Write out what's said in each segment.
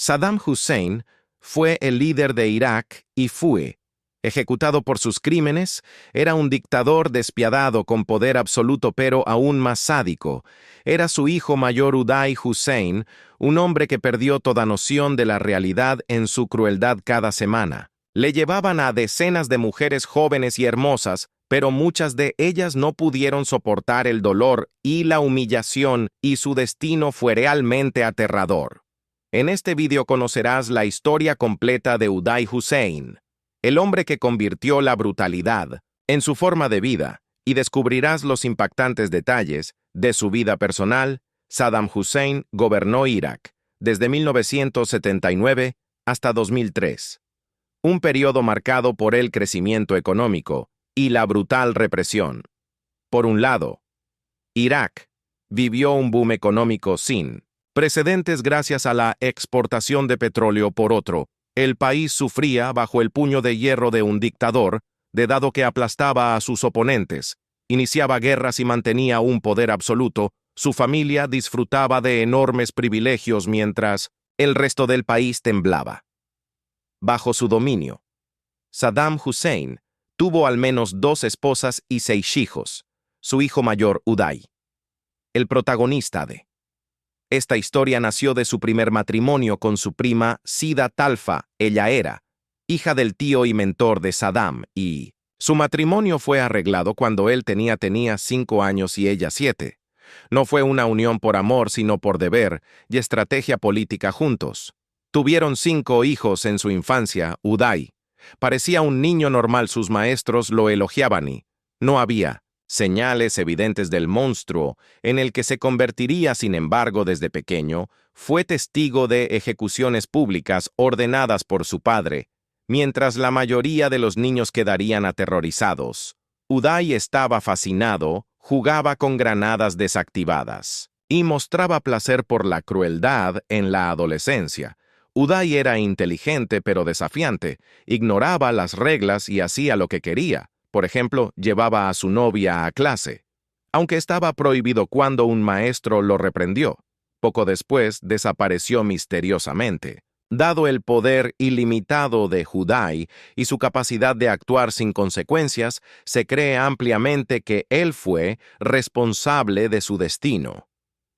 Saddam Hussein fue el líder de Irak y fue ejecutado por sus crímenes. Era un dictador despiadado con poder absoluto, pero aún más sádico. Era su hijo mayor Uday Hussein, un hombre que perdió toda noción de la realidad en su crueldad cada semana. Le llevaban a decenas de mujeres jóvenes y hermosas, pero muchas de ellas no pudieron soportar el dolor y la humillación, y su destino fue realmente aterrador. En este video conocerás la historia completa de Uday Hussein, el hombre que convirtió la brutalidad en su forma de vida, y descubrirás los impactantes detalles de su vida personal. Saddam Hussein gobernó Irak desde 1979 hasta 2003, un periodo marcado por el crecimiento económico y la brutal represión. Por un lado, Irak vivió un boom económico sin precedentes gracias a la exportación de petróleo. Por otro, el país sufría bajo el puño de hierro de un dictador, dado que aplastaba a sus oponentes, iniciaba guerras y mantenía un poder absoluto. Su familia disfrutaba de enormes privilegios mientras el resto del país temblaba bajo su dominio. Saddam Hussein tuvo al menos 2 esposas y 6 hijos. Su hijo mayor, Uday, el protagonista de esta historia, nació de su primer matrimonio con su prima Sida Talfa. Ella era hija del tío y mentor de Saddam, y su matrimonio fue arreglado cuando él tenía 5 años y ella 7. No fue una unión por amor, sino por deber y estrategia política juntos. Tuvieron 5 hijos en su infancia. Uday parecía un niño normal, sus maestros lo elogiaban y no había señales evidentes del monstruo en el que se convertiría. Sin embargo, desde pequeño, fue testigo de ejecuciones públicas ordenadas por su padre, mientras la mayoría de los niños quedarían aterrorizados. Uday estaba fascinado, jugaba con granadas desactivadas y mostraba placer por la crueldad en la adolescencia. Uday era inteligente pero desafiante, ignoraba las reglas y hacía lo que quería. Por ejemplo, llevaba a su novia a clase, aunque estaba prohibido cuando un maestro lo reprendió. Poco después, desapareció misteriosamente. Dado el poder ilimitado de Uday y su capacidad de actuar sin consecuencias, se cree ampliamente que él fue responsable de su destino.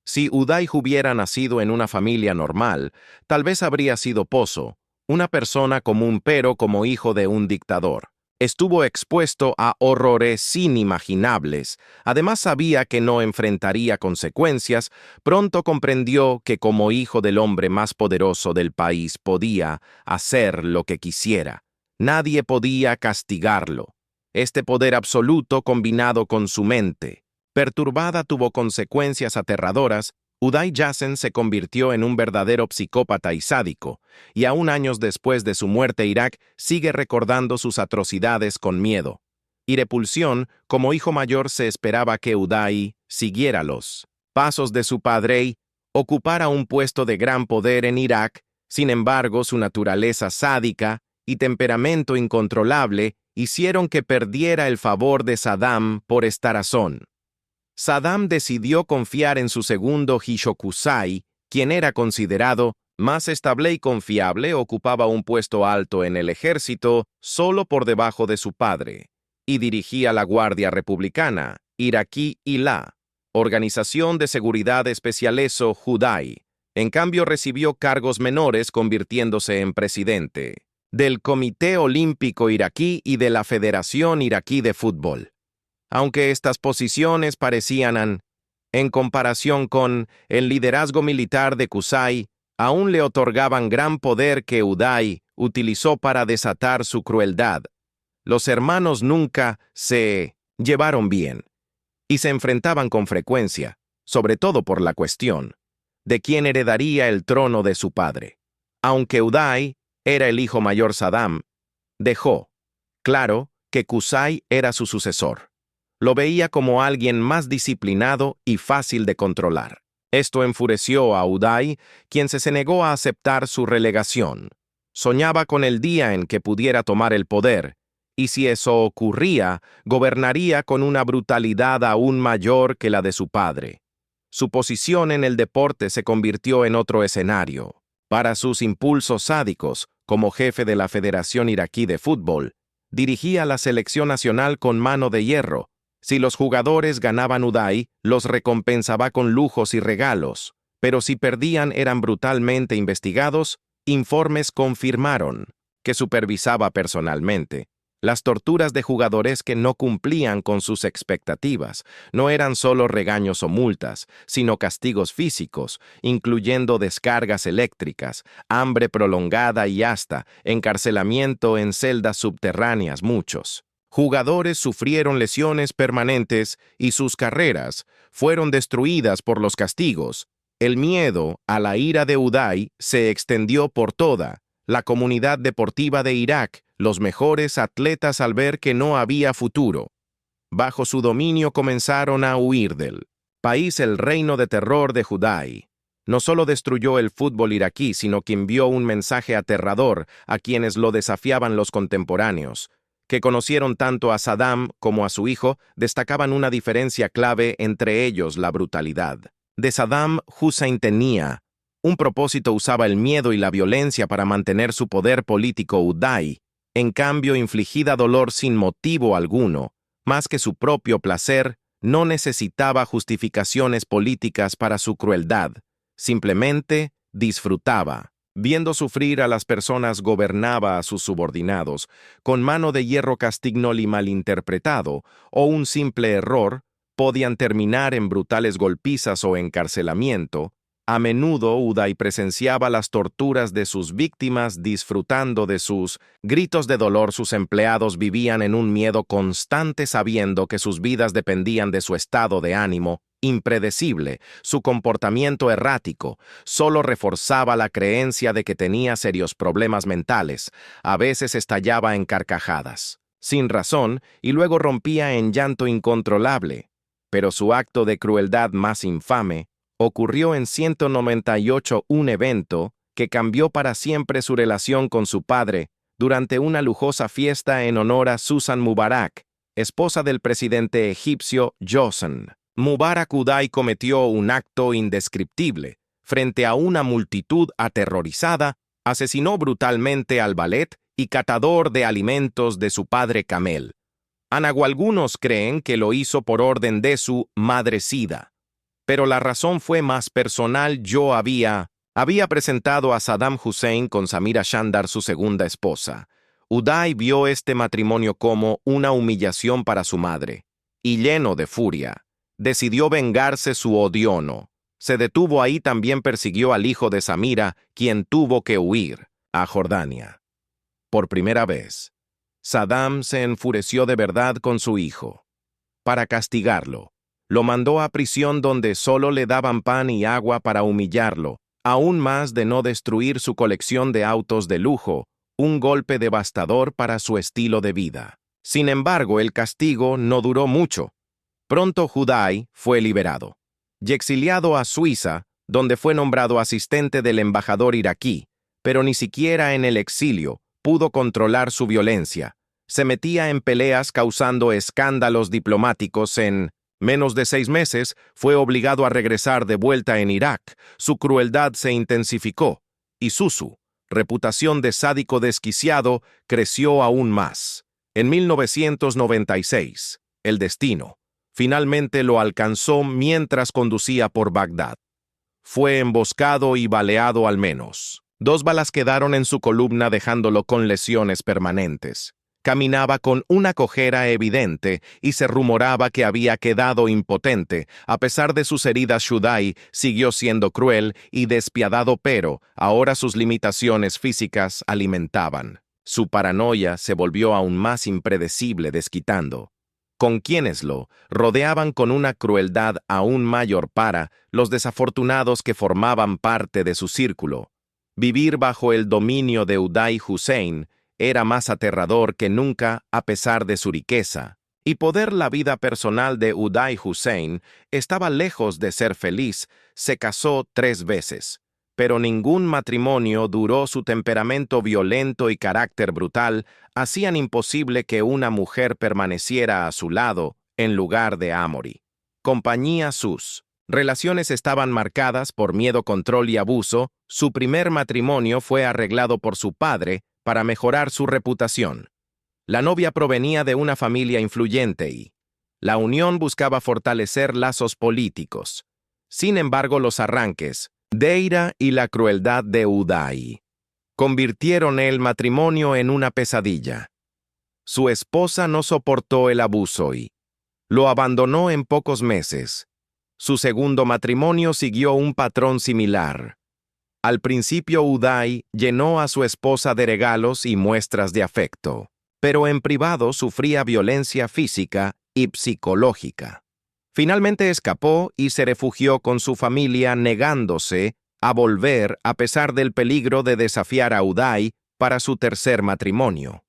Si Uday hubiera nacido en una familia normal, tal vez habría sido Pozo, una persona común, pero como hijo de un dictador estuvo expuesto a horrores inimaginables. Además, sabía que no enfrentaría consecuencias. Pronto comprendió que como hijo del hombre más poderoso del país podía hacer lo que quisiera. Nadie podía castigarlo. Este poder absoluto, combinado con su mente perturbada, tuvo consecuencias aterradoras. Uday Hussein se convirtió en un verdadero psicópata y sádico, y aún años después de su muerte, Irak sigue recordando sus atrocidades con miedo y repulsión. Como hijo mayor, se esperaba que Uday siguiera los pasos de su padre y ocupara un puesto de gran poder en Irak. Sin embargo, su naturaleza sádica y temperamento incontrolable hicieron que perdiera el favor de Saddam. Por esta razón, Saddam decidió confiar en su segundo hijo Qusay, quien era considerado más estable y confiable. Ocupaba un puesto alto en el ejército, solo por debajo de su padre, y dirigía la Guardia Republicana iraquí y la Organización de Seguridad Especial. Uday, en cambio, recibió cargos menores, convirtiéndose en presidente del Comité Olímpico Iraquí y de la Federación Iraquí de Fútbol. Aunque estas posiciones parecían, en comparación con el liderazgo militar de Qusay, aún le otorgaban gran poder que Uday utilizó para desatar su crueldad. Los hermanos nunca se llevaron bien y se enfrentaban con frecuencia, sobre todo por la cuestión de quién heredaría el trono de su padre. Aunque Uday era el hijo mayor, Saddam dejó claro que Qusay era su sucesor. Lo veía como alguien más disciplinado y fácil de controlar. Esto enfureció a Uday, quien se negó a aceptar su relegación. Soñaba con el día en que pudiera tomar el poder, y si eso ocurría, gobernaría con una brutalidad aún mayor que la de su padre. Su posición en el deporte se convirtió en otro escenario. Para sus impulsos sádicos, como jefe de la Federación Iraquí de Fútbol, dirigía la selección nacional con mano de hierro. Si los jugadores ganaban Uday, los recompensaba con lujos y regalos, pero si perdían eran brutalmente investigados. Informes confirmaron que supervisaba personalmente las torturas de jugadores que no cumplían con sus expectativas. No eran solo regaños o multas, sino castigos físicos, incluyendo descargas eléctricas, hambre prolongada y hasta encarcelamiento en celdas subterráneas. Muchos jugadores sufrieron lesiones permanentes y sus carreras fueron destruidas por los castigos. El miedo a la ira de Uday se extendió por toda la comunidad deportiva de Irak. Los mejores atletas, al ver que no había futuro bajo su dominio, comenzaron a huir del país. El reino de terror de Uday no solo destruyó el fútbol iraquí, sino que envió un mensaje aterrador a quienes lo desafiaban. Los contemporáneos, que conocieron tanto a Saddam como a su hijo, destacaban una diferencia clave entre ellos: la brutalidad de Saddam Hussein tenía un propósito, usaba el miedo y la violencia para mantener su poder político. Uday, en cambio, infligía dolor sin motivo alguno, más que su propio placer. No necesitaba justificaciones políticas para su crueldad, simplemente disfrutaba viendo sufrir a las personas. Gobernaba a sus subordinados con mano de hierro. Castigo malinterpretado o un simple error podían terminar en brutales golpizas o encarcelamiento. A menudo Uday presenciaba las torturas de sus víctimas, disfrutando de sus gritos de dolor. Sus empleados vivían en un miedo constante, sabiendo que sus vidas dependían de su estado de ánimo impredecible. Su comportamiento errático solo reforzaba la creencia de que tenía serios problemas mentales. A veces estallaba en carcajadas sin razón y luego rompía en llanto incontrolable. Pero su acto de crueldad más infame ocurrió en 198, un evento que cambió para siempre su relación con su padre. Durante una lujosa fiesta en honor a Susan Mubarak, esposa del presidente egipcio Hosni Mubarak, Uday cometió un acto indescriptible. Frente a una multitud aterrorizada, asesinó brutalmente al valet y catador de alimentos de su padre Kamel. Algunos creen que lo hizo por orden de su madrecida, pero la razón fue más personal. Yo había presentado a Saddam Hussein con Samira Shandar, su segunda esposa. Uday vio este matrimonio como una humillación para su madre, y lleno de furia, decidió vengarse. Su odio no se detuvo ahí. También persiguió al hijo de Samira, quien tuvo que huir a Jordania. Por primera vez, Saddam se enfureció de verdad con su hijo. Para castigarlo, lo mandó a prisión, donde solo le daban pan y agua. Para humillarlo aún más, de no destruir su colección de autos de lujo, un golpe devastador para su estilo de vida. Sin embargo, el castigo no duró mucho. Pronto Uday fue liberado y exiliado a Suiza, donde fue nombrado asistente del embajador iraquí, pero ni siquiera en el exilio pudo controlar su violencia. Se metía en peleas, causando escándalos diplomáticos. En menos de 6 meses fue obligado a regresar de vuelta en Irak. Su crueldad se intensificó y su reputación de sádico desquiciado creció aún más. En 1996, el destino finalmente lo alcanzó mientras conducía por Bagdad. Fue emboscado y baleado. Al menos 2 balas quedaron en su columna, dejándolo con lesiones permanentes. Caminaba con una cojera evidente y se rumoraba que había quedado impotente. A pesar de sus heridas, Uday siguió siendo cruel y despiadado, pero ahora sus limitaciones físicas alimentaban su paranoia. Se volvió aún más impredecible, desquitando con quienes lo rodeaban con una crueldad aún mayor para los desafortunados que formaban parte de su círculo. Vivir bajo el dominio de Uday Hussein era más aterrador que nunca. A pesar de su riqueza y poder, la vida personal de Uday Hussein estaba lejos de ser feliz. Se casó 3 veces, pero ningún matrimonio duró. Su temperamento violento y carácter brutal hacían imposible que una mujer permaneciera a su lado en lugar de Amory. Compañía. Sus Relaciones estaban marcadas por miedo, control y abuso. Su primer matrimonio fue arreglado por su padre para mejorar su reputación. La novia provenía de una familia influyente y la unión buscaba fortalecer lazos políticos. Sin embargo, los arranques, de ira y la crueldad de Uday convirtieron el matrimonio en una pesadilla. Su esposa no soportó el abuso y lo abandonó en pocos meses. Su segundo matrimonio siguió un patrón similar. Al principio, Uday llenó a su esposa de regalos y muestras de afecto, pero en privado sufría violencia física y psicológica. Finalmente escapó y se refugió con su familia, negándose a volver a pesar del peligro de desafiar a Uday para su tercer matrimonio.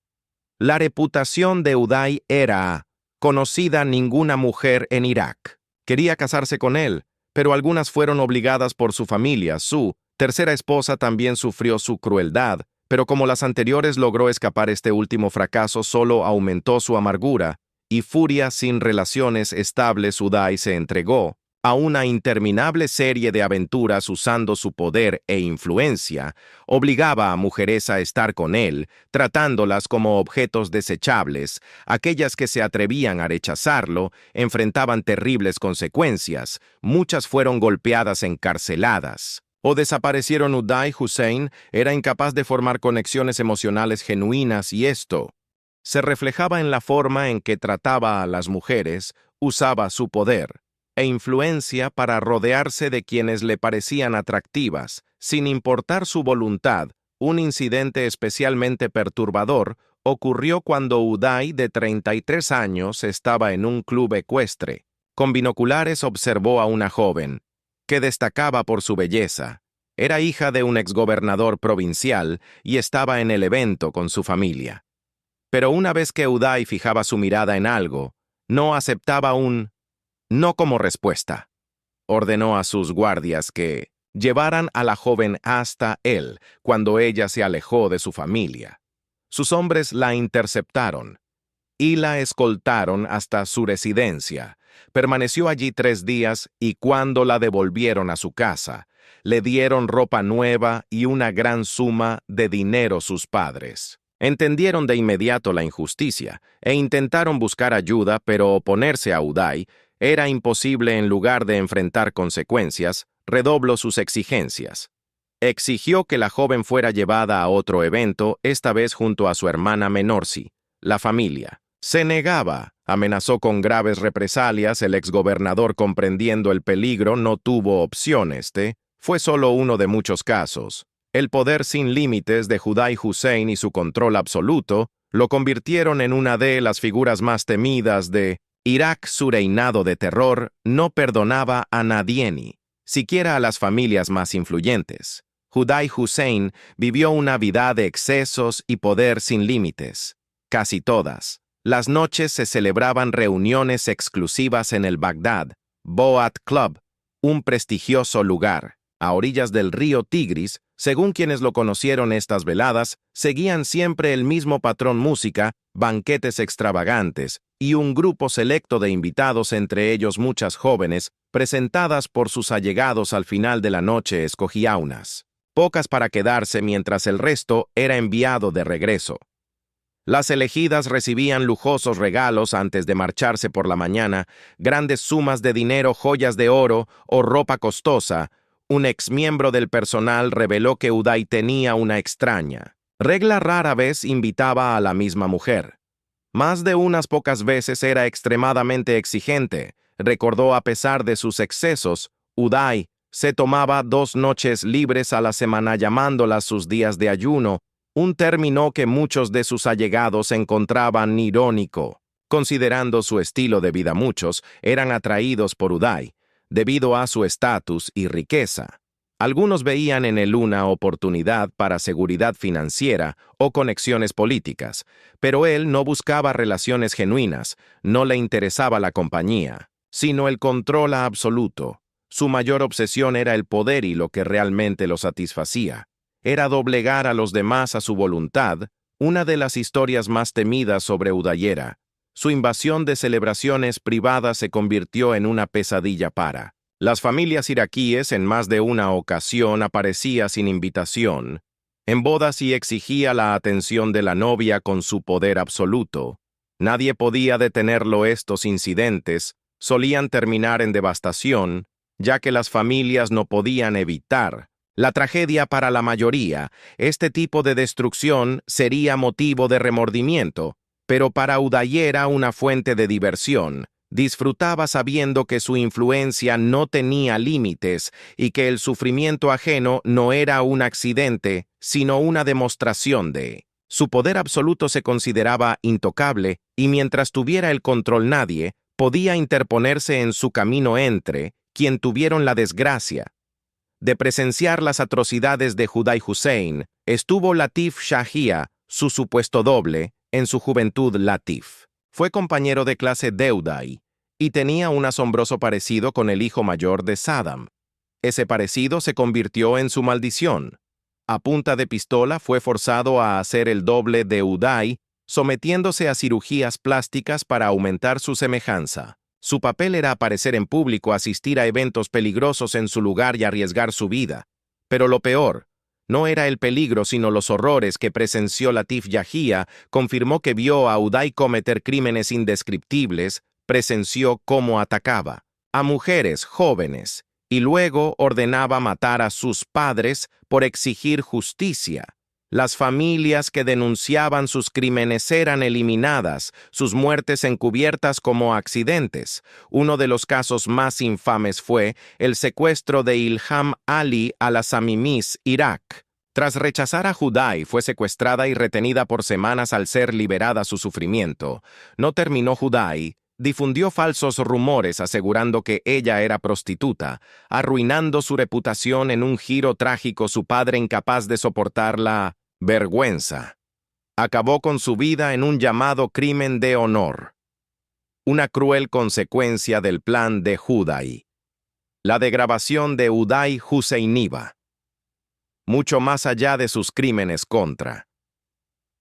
La reputación de Uday era conocida. Ninguna mujer en Irak quería casarse con él, pero algunas fueron obligadas por su familia. Su tercera esposa también sufrió su crueldad, pero como las anteriores logró escapar. Este último fracaso solo aumentó su amargura y furia. Sin relaciones estables, Uday se entregó a una interminable serie de aventuras usando su poder e influencia. Obligaba a mujeres a estar con él, tratándolas como objetos desechables. Aquellas que se atrevían a rechazarlo enfrentaban terribles consecuencias. Muchas fueron golpeadas, encarceladas o desaparecieron. Uday Hussein era incapaz de formar conexiones emocionales genuinas y esto se reflejaba en la forma en que trataba a las mujeres. Usaba su poder e influencia para rodearse de quienes le parecían atractivas, sin importar su voluntad. Un incidente especialmente perturbador ocurrió cuando Uday, de 33 años, estaba en un club ecuestre. Con binoculares observó a una joven que destacaba por su belleza. Era hija de un exgobernador provincial y estaba en el evento con su familia. Pero una vez que Uday fijaba su mirada en algo, no aceptaba un no como respuesta. Ordenó a sus guardias que llevaran a la joven hasta él cuando ella se alejó de su familia. Sus hombres la interceptaron y la escoltaron hasta su residencia. Permaneció allí 3 días y cuando la devolvieron a su casa, le dieron ropa nueva y una gran suma de dinero sus padres. Entendieron de inmediato la injusticia e intentaron buscar ayuda, pero oponerse a Uday era imposible. En lugar de enfrentar consecuencias, redobló sus exigencias. Exigió que la joven fuera llevada a otro evento, esta vez junto a su hermana Menorsi. La familia se negaba, amenazó con graves represalias. El exgobernador, comprendiendo el peligro, no tuvo opción. Este fue solo uno de muchos casos. El poder sin límites de Uday Hussein y su control absoluto lo convirtieron en una de las figuras más temidas de Irak. Su reinado de terror no perdonaba a nadie, ni siquiera a las familias más influyentes. Uday Hussein vivió una vida de excesos y poder sin límites. Casi todas las noches se celebraban reuniones exclusivas en el Bagdad Boat Club, un prestigioso lugar a orillas del río Tigris. Según quienes lo conocieron, estas veladas seguían siempre el mismo patrón: música, banquetes extravagantes y un grupo selecto de invitados, entre ellos muchas jóvenes, presentadas por sus allegados. Al final de la noche escogía unas pocas para quedarse, mientras el resto era enviado de regreso. Las elegidas recibían lujosos regalos antes de marcharse por la mañana, grandes sumas de dinero, joyas de oro o ropa costosa. Un exmiembro del personal reveló que Uday tenía una extraña regla: rara vez invitaba a la misma mujer. Más de unas pocas veces era extremadamente exigente. Recordó: a pesar de sus excesos, Uday se tomaba 2 noches libres a la semana, llamándolas sus días de ayuno, un término que muchos de sus allegados encontraban irónico. Considerando su estilo de vida, muchos eran atraídos por Uday debido a su estatus y riqueza. Algunos veían en él una oportunidad para seguridad financiera o conexiones políticas, pero él no buscaba relaciones genuinas. No le interesaba la compañía, sino el control absoluto. Su mayor obsesión era el poder, y lo que realmente lo satisfacía era doblegar a los demás a su voluntad. Una de las historias más temidas sobre Uday era su invasión de celebraciones privadas. Se convirtió en una pesadilla para Las familias iraquíes en más de una ocasión aparecía sin invitación, en bodas y exigía la atención de la novia con su poder absoluto. Nadie podía detenerlo. Estos incidentes solían terminar en devastación, ya que las familias no podían evitar la tragedia. Para la mayoría, este tipo de destrucción sería motivo de remordimiento, pero para Uday era una fuente de diversión. Disfrutaba sabiendo que su influencia no tenía límites y que el sufrimiento ajeno no era un accidente, sino una demostración de su poder absoluto. Se consideraba intocable y mientras tuviera el control nadie podía interponerse en su camino. Entre quien tuvieron la desgracia de presenciar las atrocidades de Uday Hussein estuvo Latif Shahia, su supuesto doble. En su juventud, Latif fue compañero de clase de Uday y tenía un asombroso parecido con el hijo mayor de Saddam. Ese parecido se convirtió en su maldición. A punta de pistola fue forzado a hacer el doble de Uday, sometiéndose a cirugías plásticas para aumentar su semejanza. Su papel era aparecer en público, asistir a eventos peligrosos en su lugar y arriesgar su vida. Pero lo peor no era el peligro, sino los horrores que presenció. Latif Shahia confirmó que vio a Uday cometer crímenes indescriptibles, presenció cómo atacaba a mujeres jóvenes y luego ordenaba matar a sus padres por exigir justicia. Las familias que denunciaban sus crímenes eran eliminadas, sus muertes encubiertas como accidentes. Uno de los casos más infames fue el secuestro de Ilham Ali a las Amimis, Irak. Tras rechazar a Uday, fue secuestrada y retenida por semanas. Al ser liberada, su sufrimiento no terminó. Uday difundió falsos rumores asegurando que ella era prostituta, arruinando su reputación. En un giro trágico, su padre, incapaz de soportar la vergüenza, acabó con su vida en un llamado crimen de honor, una cruel consecuencia del plan de Uday. La degradación de Uday Husseiniva, mucho más allá de sus crímenes contra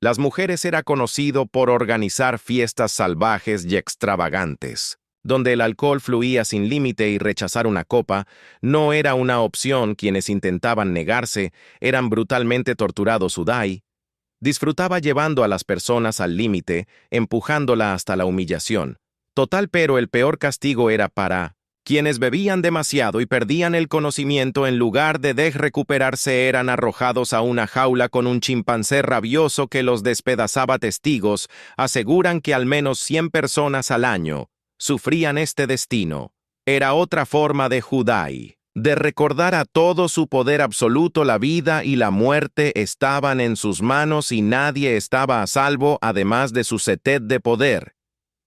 las mujeres, era conocido por organizar fiestas salvajes y extravagantes, donde el alcohol fluía sin límite y rechazar una copa no era una opción. Quienes intentaban negarse eran brutalmente torturados. Uday disfrutaba llevando a las personas al límite, empujándola hasta la humillación total, pero el peor castigo era para quienes bebían demasiado y perdían el conocimiento. En lugar de recuperarse, eran arrojados a una jaula con un chimpancé rabioso que los despedazaba. Testigos aseguran que al menos 100 personas al año sufrían este destino. Era otra forma de Uday de recordar a todo su poder absoluto. La vida y la muerte estaban en sus manos y nadie estaba a salvo. Además de su sed de poder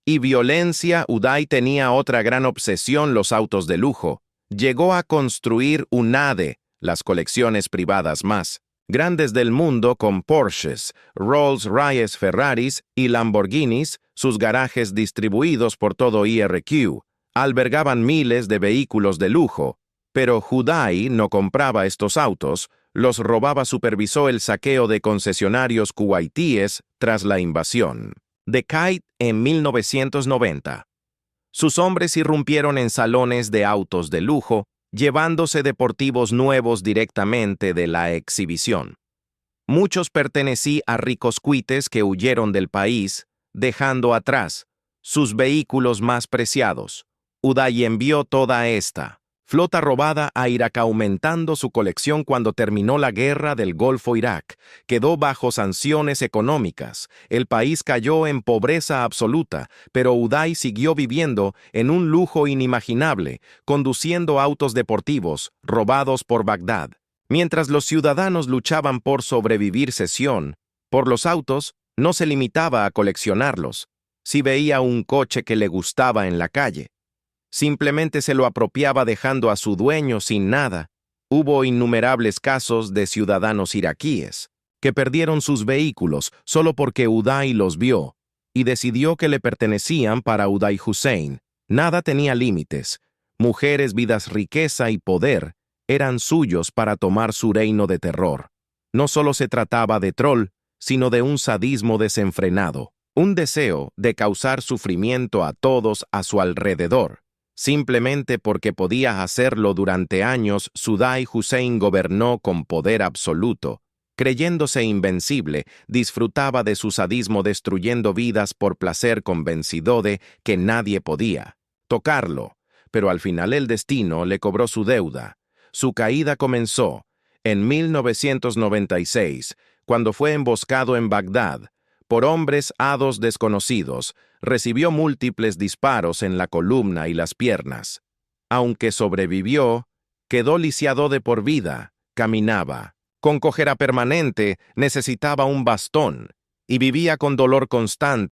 y violencia, Uday tenía otra gran obsesión: los autos de lujo. Llegó a construir una de las colecciones privadas más grandes del mundo, con Porsches, Rolls-Royces, Ferraris y Lamborghinis. Sus garajes, distribuidos por todo IRQ, albergaban miles de vehículos de lujo. Pero Uday no compraba estos autos, los robaba. Supervisó el saqueo de concesionarios kuwaitíes tras la invasión de Kuwait en 1990. Sus hombres irrumpieron en salones de autos de lujo, llevándose deportivos nuevos directamente de la exhibición. Muchos pertenecían a ricos cuites que huyeron del país, dejando atrás sus vehículos más preciados. Uday envió toda esta flota robada a Irak, aumentando su colección. Cuando terminó la guerra del Golfo, Irak quedó bajo sanciones económicas. El país cayó en pobreza absoluta, pero Uday siguió viviendo en un lujo inimaginable, conduciendo autos deportivos robados por Bagdad. Mientras los ciudadanos luchaban por sobrevivir, por los autos, no se limitaba a coleccionarlos. Si veía un coche que le gustaba en la calle, simplemente se lo apropiaba, dejando a su dueño sin nada. Hubo innumerables casos de ciudadanos iraquíes que perdieron sus vehículos solo porque Uday los vio y decidió que le pertenecían. Para Uday Hussein, nada tenía límites. Mujeres, vidas, riqueza y poder eran suyos para tomar su reino de terror. No solo se trataba de troll, sino de un sadismo desenfrenado, un deseo de causar sufrimiento a todos a su alrededor. Simplemente porque podía hacerlo durante años, Saddam Hussein gobernó con poder absoluto. Creyéndose invencible, disfrutaba de su sadismo destruyendo vidas por placer convencido de que nadie podía tocarlo. Pero al final el destino le cobró su deuda. Su caída comenzó en 1996, cuando fue emboscado en Bagdad por hombres hados desconocidos. Recibió múltiples disparos en la columna y las piernas. Aunque sobrevivió, quedó lisiado de por vida, caminaba con cojera permanente, necesitaba un bastón y vivía con dolor constante.